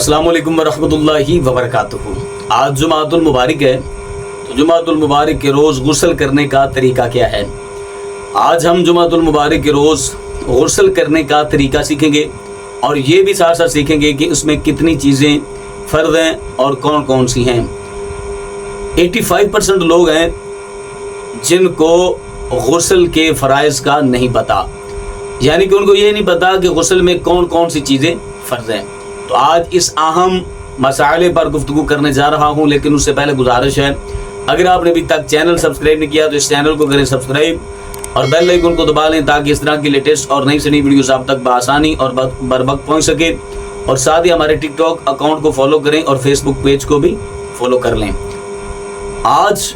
अस्सलाम वालेकुम वरहमतुल्लाहि वबरकातुहू। आज जुमातुल मुबारक है, तो जुमातुल मुबारक के रोज़ गुस्ल करने का तरीका क्या है। आज हम जुमातुल मुबारक के रोज़ गुस्ल करने का तरीका सीखेंगे और ये भी साथ साथ सीखेंगे कि उसमें कितनी चीज़ें फ़र्ज़ हैं और कौन कौन सी हैं। 85% लोग हैं जिनको गुस्ल के फ़राइज़ का नहीं पता, यानी कि उनको ये नहीं पता कि गुस्ल में कौन कौन सी चीज़ें फ़र्ज़ हैं। तो आज इस अहम मसाले पर गुफ्तगू करने जा रहा हूँ, लेकिन उससे पहले गुजारिश है, अगर आपने अभी तक चैनल सब्सक्राइब नहीं किया तो इस चैनल को करें सब्सक्राइब और बेल आइकन को दबा लें ताकि इस तरह की लेटेस्ट और नई से नई वीडियोस आप तक बआसानी और बर वक्त पहुँच सके। और साथ ही हमारे टिकटॉक अकाउंट को फॉलो करें और फेसबुक पेज को भी फॉलो कर लें। आज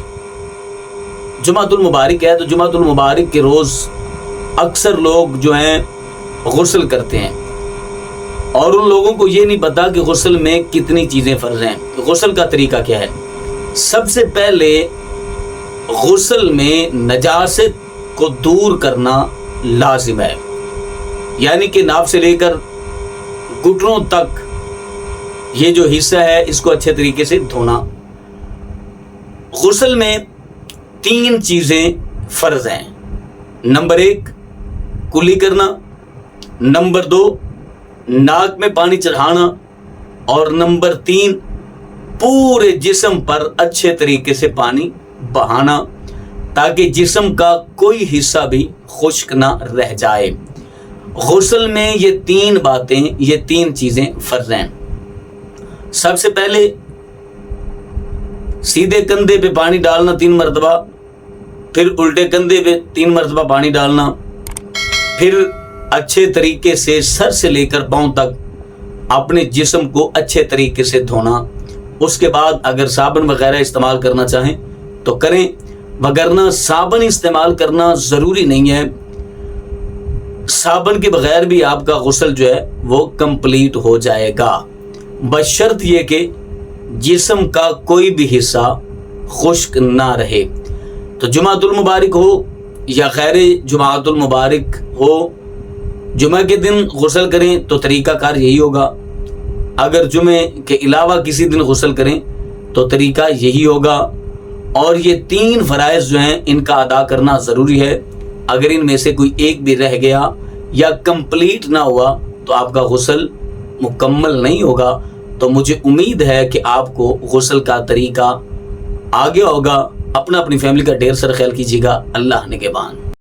जुमातुल मुबारक है, तो जुमातुल मुबारक के रोज़ अक्सर लोग जो हैं गुस्ल करते हैं और उन लोगों को ये नहीं पता कि गुस्ल में कितनी चीज़ें फ़र्ज़ हैं। गुस्ल का तरीका क्या है। सबसे पहले गुस्ल में नजासत को दूर करना लाजिम है, यानी कि नाभ से लेकर घुटनों तक ये जो हिस्सा है इसको अच्छे तरीके से धोना। गुस्ल में 3 चीज़ें फ़र्ज़ हैं। नंबर 1 कुली करना, नंबर 2 नाक में पानी चढ़ाना और नंबर 3 पूरे जिस्म पर अच्छे तरीके से पानी बहाना ताकि जिस्म का कोई हिस्सा भी खुश्क ना रह जाए। गुस्ल में ये 3 बातें, ये 3 चीज़ें फ़र्ज़ हैं। सबसे पहले सीधे कंधे पे पानी डालना 3 मरतबा, फिर उल्टे कंधे पे 3 मरतबा पानी डालना, फिर अच्छे तरीके से सर से लेकर पांव तक अपने जिस्म को अच्छे तरीके से धोना। उसके बाद अगर साबुन वगैरह इस्तेमाल करना चाहें तो करें, वगरना साबुन इस्तेमाल करना ज़रूरी नहीं है। साबुन के बगैर भी आपका गुस्ल जो है वो कंप्लीट हो जाएगा, बशर्त ये कि जिस्म का कोई भी हिस्सा खुश्क ना रहे। तो जुमातुल मुबारक हो या गैर जुमातुल मुबारक हो, जुमे के दिन गुस्ल करें तो तरीक़ाकार यही होगा। अगर जुमे के अलावा किसी दिन गुस्ल करें तो तरीका यही होगा। और ये 3 फ़राइज़ जो हैं इनका अदा करना ज़रूरी है। अगर इनमें से कोई एक भी रह गया या कंप्लीट ना हुआ तो आपका गुस्ल मुकम्मल नहीं होगा। तो मुझे उम्मीद है कि आपको गुस्ल का तरीका आ गया होगा। अपना अपनी फैमिली का ढेर सारा ख्याल कीजिएगा। अल्लाह निगहबान।